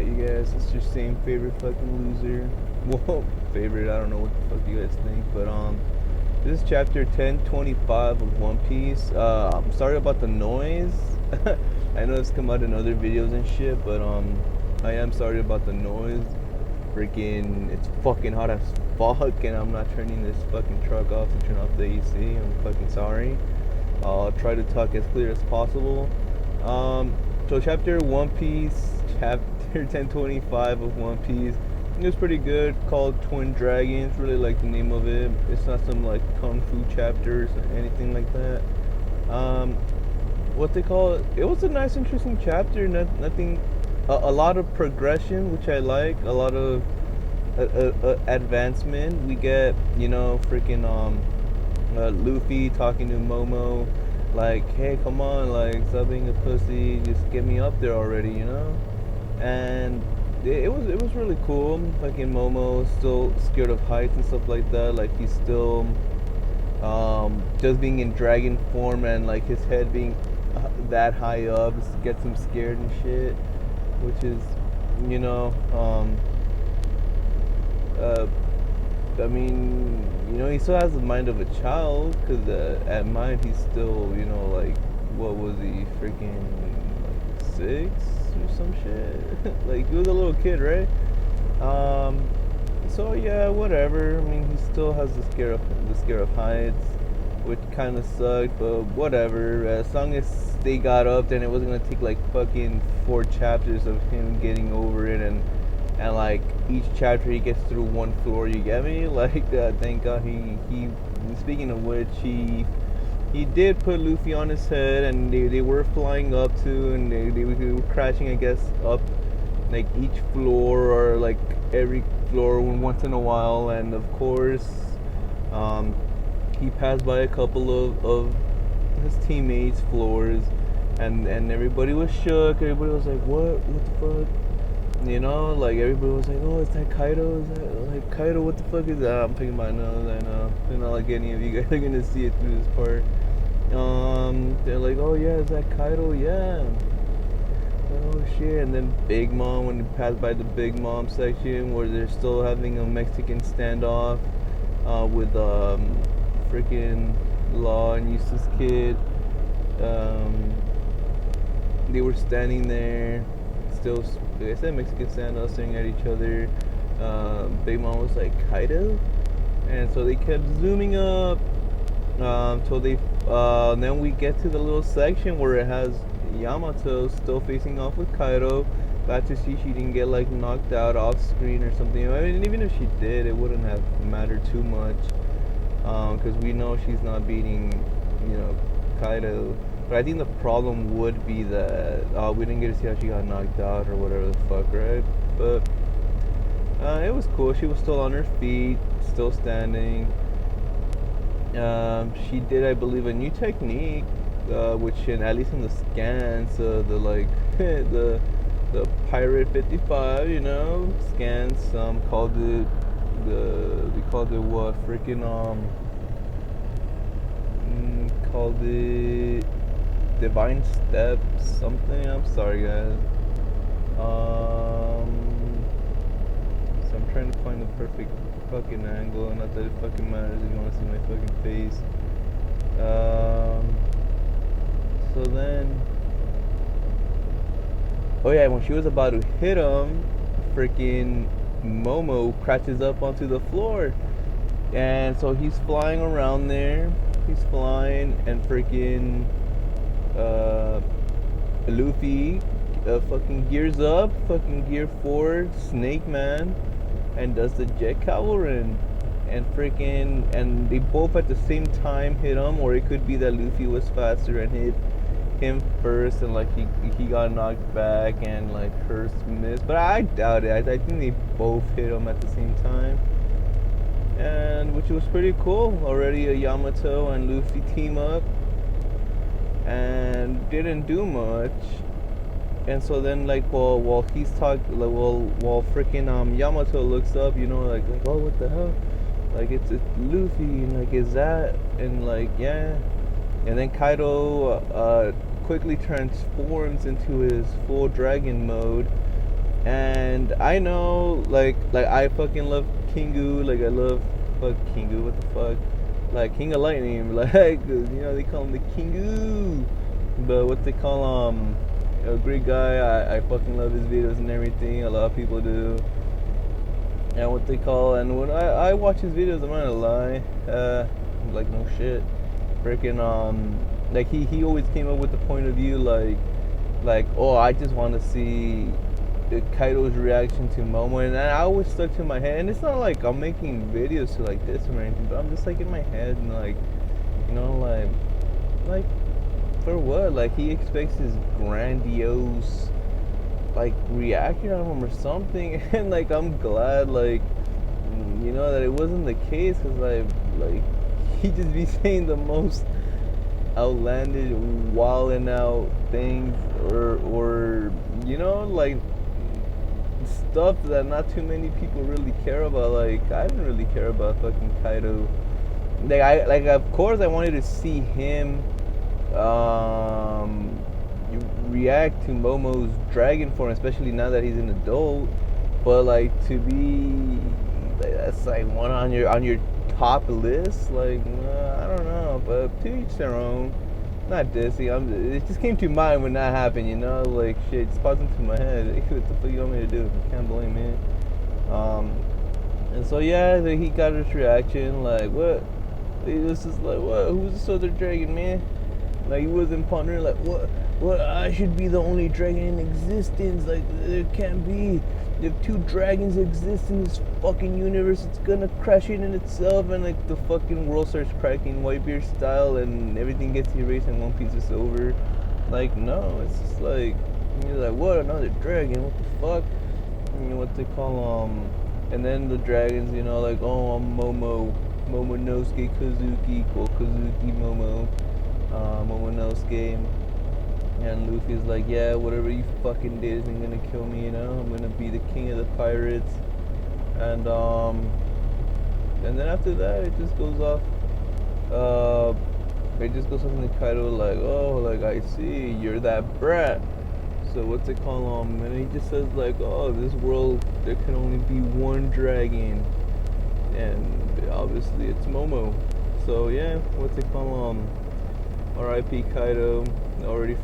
you guys, it's your same favorite fucking loser. Well, favorite, I don't know what the fuck you guys think, but this is chapter 1025 of One Piece. I'm sorry about the noise. I know it's come out in other videos and shit, but I am sorry about the noise. Freaking, it's fucking hot as fuck, and I'm not turning this fucking truck off to turn off the AC. I'm fucking sorry. I'll try to talk as clear as possible. So chapter One Piece, chapter 1025 of One Piece. It was pretty good, called Twin Dragons. Really like the name of it. It's not some like kung fu chapters or anything like that. What they call it? It was a nice, interesting chapter. Nothing, a lot of progression, which I like. A lot of advancement. We get, freaking Luffy talking to Momo, like, hey, come on, like, stop being a pussy, just get me up there already, And it was really cool. Fucking Momo still scared of heights and stuff like that. Like, he's still just being in dragon form, and like his head being that high up gets him scared and shit, which is, I mean, he still has the mind of a child, because at mind he's still, like, what was he, freaking, like, 6 or some shit? Like, he was a little kid, right? So yeah, whatever. I mean, he still has the scare of heights, which kind of sucked, but whatever. As long as they got up, then it wasn't gonna take like fucking 4 chapters of him getting over it, and like each chapter he gets through one floor. You get me? Like, thank God he. Speaking of which, he did put Luffy on his head, and they were flying up too, and they were crashing, I guess, up like each floor, or like every floor once in a while. And of course, he passed by a couple of his teammates' floors, and everybody was shook. Everybody was like, what the fuck? Like, everybody was like, oh, is that Kaido? Is that like Kaido? What the fuck is that? I'm picking my nose. I know. It's not like any of you guys are gonna see it through this part. They're like, oh yeah, is that Kaido? Yeah. Oh shit. And then Big Mom, when you pass by the Big Mom section, where they're still having a Mexican standoff with freaking Law and Eustace Kid. They were standing there, still, like I said, Mexican standoff, staring at each other. Big Mom was like, Kaido? And so they kept zooming up till they then we get to the little section where it has Yamato still facing off with Kaido. Glad to see she didn't get like knocked out off screen or something. I mean, even if she did, it wouldn't have mattered too much, because we know she's not beating, Kaido. But I think the problem would be that we didn't get to see how she got knocked out or whatever the fuck, right? But it was cool. She was still on her feet, still standing. She did, I believe, a new technique, which, at least in the scans, the like the Pirate 55, scans, called it they called it what, freaking called it Divine Step something. I'm sorry, guys. So I'm trying to find the perfect fucking angle. Not that it fucking matters if you want to see my fucking face. So then, oh yeah, when she was about to hit him, freaking Momo crashes up onto the floor, and so he's flying around there. He's flying, and freaking Luffy fucking gears up, fucking gear 4, Snake Man, and does the Jet Cavalry, and freaking, and they both at the same time hit him, or it could be that Luffy was faster and hit him first, and like he got knocked back, and like hers missed. But I doubt it. I think they both hit him at the same time, and which was pretty cool. Already a Yamato and Luffy team up, and didn't do much. And so then, like, while he's talking, like, while freaking Yamato looks up, like, oh, what the hell? Like, it's Luffy, and like, is that? And like, yeah. And then Kaido quickly transforms into his full dragon mode, and And I know, like I fucking love Kingu. Like I love fuck Kingu. What the fuck? Like King of Lightning. Like they call him the Kingu. But what they call a great guy. I fucking love his videos and everything. A lot of people do. And what they call, and when I watch his videos, I'm not gonna lie, like no shit, freaking like he always came up with the point of view like oh, I just want to see Kaido's reaction to Momo, and I always stuck to my head. And it's not like I'm making videos to like this or anything, but I'm just like in my head and like, like for what? Like he expects this grandiose like reaction on him or something, and like I'm glad that it wasn't the case, because like he just be saying the most outlandish, wilding out things, or like stuff that not too many people really care about. Like I didn't really care about fucking Kaido. Like of course I wanted to see him react to Momo's dragon form, especially now that he's an adult. But like to be that's like one on your top list, like I don't know. But to each their own. Not dissy. It just came to mind when that happened. Like shit, it just popped into my head. Like, what the fuck you want me to do? You can't blame me. And so yeah, he got his reaction. Like what? He was just like, what? Who's this other dragon, man? Like he wasn't pondering like what? I should be the only dragon in existence. Like there can't be. If two dragons exist in this fucking universe, it's gonna crash in itself, and like the fucking world starts cracking Whitebeard style, and everything gets erased and One Piece is over. Like no, it's just like you're like, what, another dragon? What the fuck? What they call and then the dragons, like oh, I'm Momonosuke Kazuki, well Kazuki Momonosuke. And Luffy's like, yeah, whatever you fucking did isn't gonna kill me, I'm gonna be the king of the pirates. And then after that, it just goes off. It just goes off into Kaido like, oh, like I see you're that brat. So what's it called? And he just says like, oh, this world there can only be one dragon, and obviously it's Momo. So yeah, what's it called? R.I.P. Kaido, already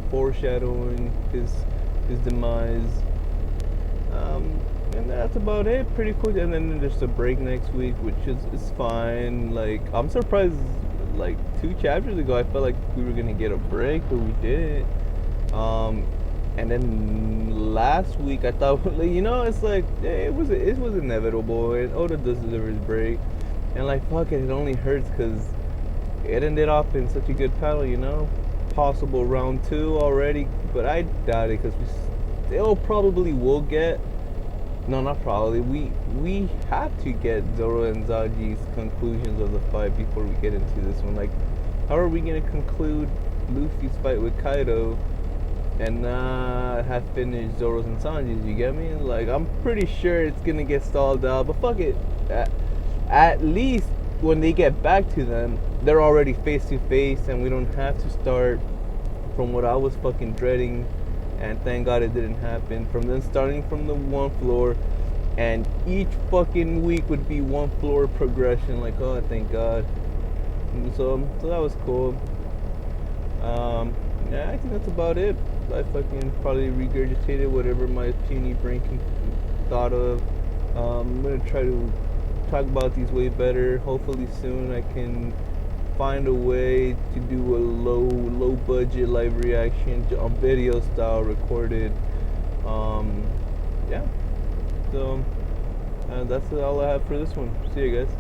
foreshadowing his demise. And that's about it. Pretty quick. And then there's a break next week, which is fine. Like I'm surprised. Like 2 chapters ago, I felt like we were gonna get a break, but we didn't. And then last week, I thought, it's like it was inevitable, and Oda does deserve his break. And like fuck it only hurts because it ended off in such a good panel, possible round 2 already, but I doubt it, because we still probably will get, no, not probably, we have to get Zoro and Zaji's conclusions of the fight before we get into this one. Like, how are we going to conclude Luffy's fight with Kaido and not have finished Zoro's and Sanji's, you get me? Like, I'm pretty sure it's going to get stalled out, but fuck it, at least when they get back to them, they're already face to face, and we don't have to start from what I was fucking dreading, and thank God it didn't happen, from them starting from the 1 floor, and each fucking week would be 1 floor progression. Like, oh, thank God. And so that was cool. Yeah, I think that's about it. I fucking probably regurgitated whatever my puny brain thought of. I'm gonna try to talk about these way better. Hopefully soon I can find a way to do a low budget live reaction on video style recorded. Yeah, so that's all I have for this one. See you guys.